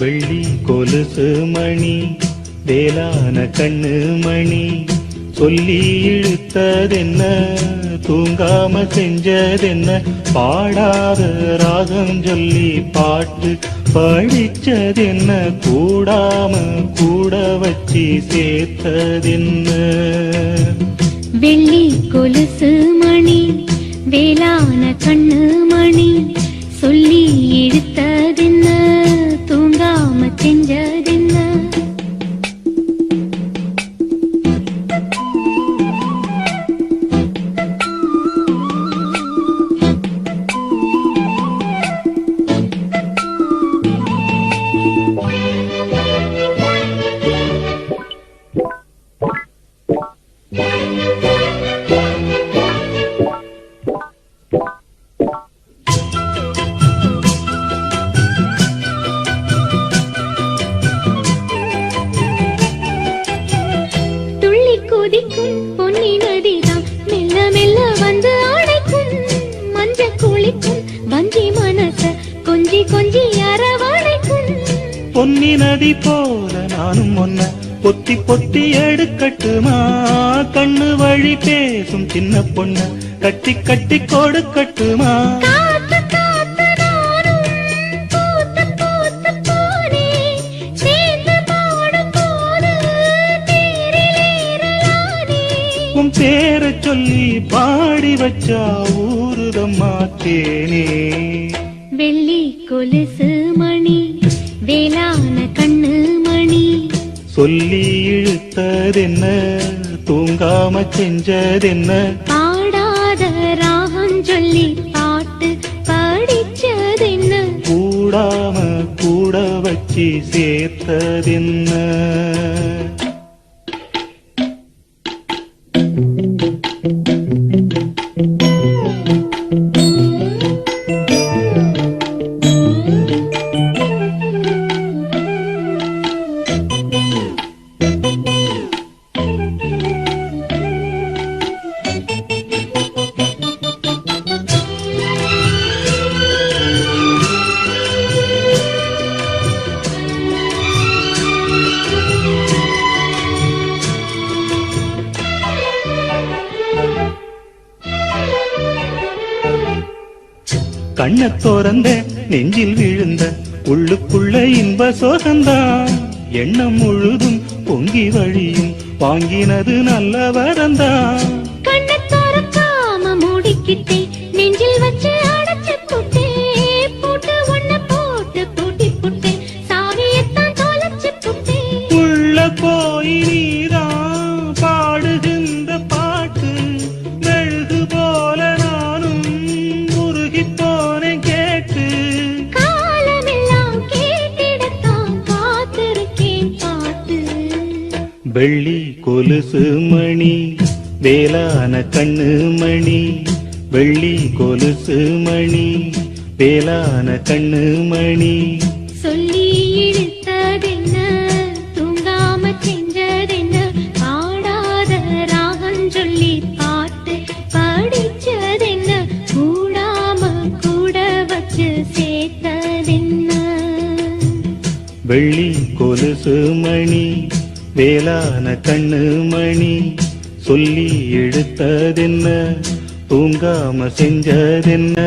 வெள்ளி கொலுசு மணி வேளான கண்ணு மணி சொல்லி இழுத்ததென்ன தூங்காம செஞ்சதென்ன பாடாத ராகம் சொல்லி பாட்டு படிச்சதென்ன கூடாம கூட வச்சு சேர்த்ததென்ன வெள்ளி கொலுசு மணி வேளான கண்ணு மணி சொல்லி இழுத்ததென்ன தூங்காம செஞ்சதென்ன பொன்னி நதிதான் மெல்ல மெல்ல வந்து அடைக்கும் மஞ்ச குளிக்கும் வஞ்சி மனச கொஞ்சி கொஞ்சி அரவணைக்கும் பொன்னி நதி போல நானும் ஒன்ன பொத்தி பொத்தி எடுக்கட்டுமா கண்ணு வழி பேசும் சின்ன பொண்ண கட்டி கட்டி கொடுக்கட்டுமா பேர சொல்லி பாடி வச்சா ஊருதம்மா தேனே வெள்ளி கொலுசு மணி வேளான கண்ணு மணி சொல்லி இழுத்ததென்ன தூங்காம செஞ்சதென்ன பாடாத ராகம் சொல்லி பாட்டு படிச்சதென்ன கூடாம கூட வச்சு சேர்த்ததென்ன கண்ண தோறந்த நெஞ்சில் விழுந்த உள்ளுக்குள்ள இன்ப சோகந்தான் எண்ணம் முழுதும் பொங்கி வழியும் வாங்கினது நல்ல வரந்தான் கண்ண தோறக்காம மூடிக்கிட்டே நெஞ்சில் வச்சு அடைச்சு புட்டே போட்டு ஒன்ன போட்டு பூட்டி புட்டே சாவியத்தான் தொலைச்சு புட்டே உள்ள போய் நீதான் பாடுகின்ற பாட்டு மெழுகு போல நானும் உருகி போனேன் கேட்டு காலமெல்லாம் கேட்டிடத்தான் காத்திருக்கேன் பாட்டு வெள்ளி கொலுசு மணி வேளான கண்ணு மணி வெள்ளி கொலுசு மணி வேளான கண்ணு மணி சொல்லி இழுத்ததென்ன தூங்காம செஞ்சதென்ன பாடாத ராகம் சொல்லி பாட்டு படிச்சதென்ன கூடாம கூட வச்சு சேர்த்ததென்ன வெள்ளி கொலுசு மணி வேளான கண்ணு மணி சொல்லி எடுத்ததென்ன தூங்காம செஞ்சதென்ன